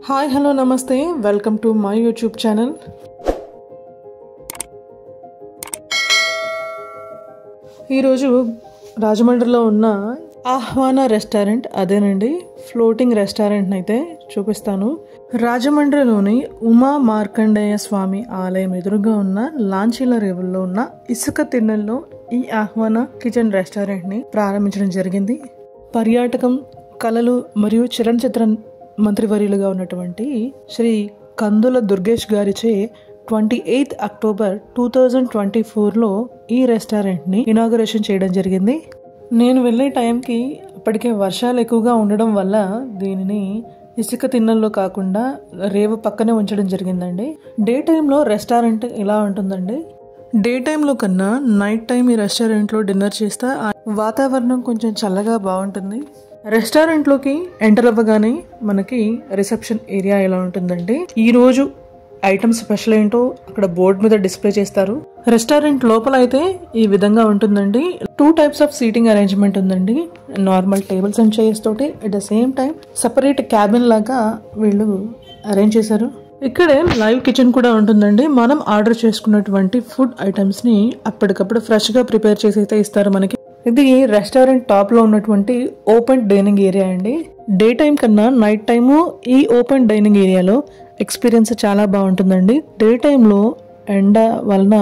Hi hello నమస్తే welcome to my YouTube channel. ఈరోజు రాజమండ్రిలో ఉన్న ఆహ్వాన రెస్టారెంట్, అదేనండి ఫ్లోటింగ్ రెస్టారెంట్ని అయితే చూపిస్తాను. రాజమండ్రిలోని ఉమా మార్కండేయ స్వామి ఆలయం ఎదురుగా ఉన్న లాంచీల రేవుల్లో ఉన్న ఇసుక తిన్నెల్లో ఈ ఆహ్వాన కిచెన్ రెస్టారెంట్ని ప్రారంభించడం జరిగింది. పర్యాటకం, కళలు మరియు చలనచిత్ర మంత్రివర్యులుగా ఉన్నటువంటి శ్రీ కందుల దుర్గేష్ గారిచే 28 అక్టోబర్ 2024లో ఈ రెస్టారెంట్ని ఇనాగరేషన్ చేయడం జరిగింది. నేను వెళ్ళే టైంకి అప్పటికే వర్షాలు ఎక్కువగా ఉండడం వల్ల దీనిని ఇసుక తిన్నెల్లో కాకుండా రేవు పక్కనే ఉంచడం జరిగిందండి. డే టైంలో రెస్టారెంట్ ఇలా ఉంటుందండి. డే టైంలో కన్నా నైట్ టైం ఈ రెస్టారెంట్లో డిన్నర్ చేస్తే వాతావరణం కొంచెం చల్లగా బాగుంటుంది. రెస్టారెంట్లోకి ఎంటర్ అవ్వగానే మనకి రిసెప్షన్ ఏరియా ఎలా ఉంటుందండి. ఈరోజు ఐటమ్స్ స్పెషల్ ఏంటో అక్కడ బోర్డు మీద డిస్ప్లే చేస్తారు. రెస్టారెంట్ లోపల అయితే ఈ విధంగా ఉంటుందండి. 2 టైప్స్ ఆఫ్ సీటింగ్ అరేంజ్మెంట్ ఉందండి. నార్మల్ టేబుల్స్ అండ్ చైర్స్ తోటి at the same time separate cabin లాగా వీళ్ళు అరేంజ్ చేశారు. ఇక్కడే లైవ్ కిచెన్ కూడా ఉంటుందండి. మనం ఆర్డర్ చేసుకున్నటువంటి ఫుడ్ ఐటమ్స్ ని అప్పటికప్పుడు ఫ్రెష్ గా ప్రిపేర్ చేసి అయితే ఇస్తారు మనకి. ఇది రెస్టారెంట్ టాప్ లో ఉన్నటువంటి ఓపెన్ డైనింగ్ ఏరియా అండి. డే టైం కన్నా నైట్ టైము ఈ ఓపెన్ డైనింగ్ ఏరియాలో ఎక్స్పీరియన్స్ చాలా బాగుంటుందండి. డే టైంలో ఎండ వలన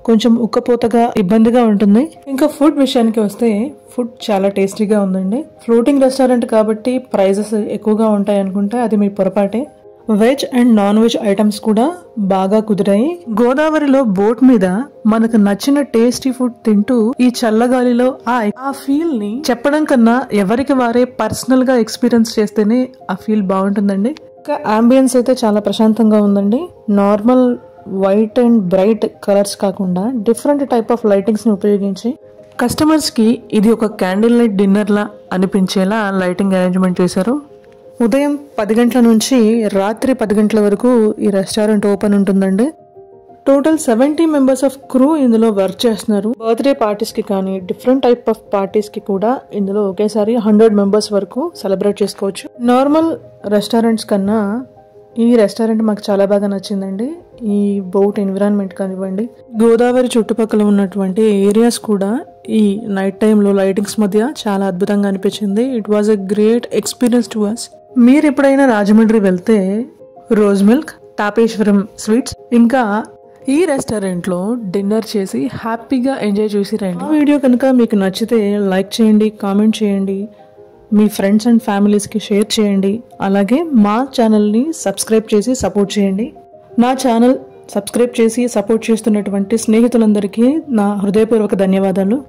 కొంచెం ఉక్కపోతగా ఇబ్బందిగా ఉంటుంది. ఇంకా ఫుడ్ విషయానికి వస్తే ఫుడ్ చాలా టేస్టీగా ఉందండి. ఫ్లోటింగ్ రెస్టారెంట్ కాబట్టి ప్రైజెస్ ఎక్కువగా ఉంటాయి అనుకుంటే అది మీ పొరపాటే. Veg and non veg items కూడా బాగా కుదిరాయి. గోదావరిలో బోట్ మీద మనకు నచ్చిన టేస్టీ ఫుడ్ తింటూ ఈ చల్లగాలిలో ఆ ఫీల్ ని చెప్పడం కన్నా ఎవరికి వారే పర్సనల్ గా ఎక్స్పీరియన్స్ చేస్తేనే ఆ ఫీల్ బాగుంటుందండి. ఇంకా అంబియన్స్ అయితే చాలా ప్రశాంతంగా ఉందండి. Normal white and bright colours కాకుండా డిఫరెంట్ టైప్ ఆఫ్ లైటింగ్స్ ని ఉపయోగించి కస్టమర్స్ కి ఇది ఒక క్యాండిల్ లైట్ డిన్నర్ లా అనిపించేలా లైటింగ్ అరేంజ్మెంట్ చేశారు. ఉదయం 10 గంటల నుంచి రాత్రి 10 గంటల వరకు ఈ రెస్టారెంట్ ఓపెన్ ఉంటుందండి. టోటల్ 70 మెంబర్స్ ఆఫ్ క్రూ ఇందులో వర్క్ చేస్తున్నారు. బర్త్డే పార్టీస్ కి కానీ డిఫరెంట్ టైప్ ఆఫ్ పార్టీస్ కి కూడా ఇందులో ఒకేసారి 100 మెంబర్స్ వరకు సెలబ్రేట్ చేసుకోవచ్చు. నార్మల్ రెస్టారెంట్స్ కన్నా ఈ రెస్టారెంట్ మాకు చాలా బాగా నచ్చిందండి. ఈ బోట్ ఎన్విరాన్మెంట్ కానివ్వండి, గోదావరి చుట్టుపక్కల ఉన్నటువంటి ఏరియాస్ కూడా ఈ నైట్ టైంలో లైటింగ్స్ మధ్య చాలా అద్భుతంగా అనిపించింది. It was a great experience to us. మీరు ఎప్పుడైనా రాజమండ్రి వెళ్తే రోజ్ మిల్క్, తాపేశ్వరం స్వీట్స్ ఇంకా ఈ రెస్టారెంట్లో డిన్నర్ చేసి హ్యాపీగా ఎంజాయ్ చేసి రండి. ఈ వీడియో కనుక మీకు నచ్చితే లైక్ చేయండి, కామెంట్ చేయండి, మీ ఫ్రెండ్స్ అండ్ ఫ్యామిలీస్కి షేర్ చేయండి. అలాగే మా ఛానల్ని సబ్స్క్రైబ్ చేసి సపోర్ట్ చేయండి. నా ఛానల్ సబ్స్క్రైబ్ చేసి సపోర్ట్ చేస్తున్నటువంటి స్నేహితులందరికీ నా హృదయపూర్వక ధన్యవాదాలు.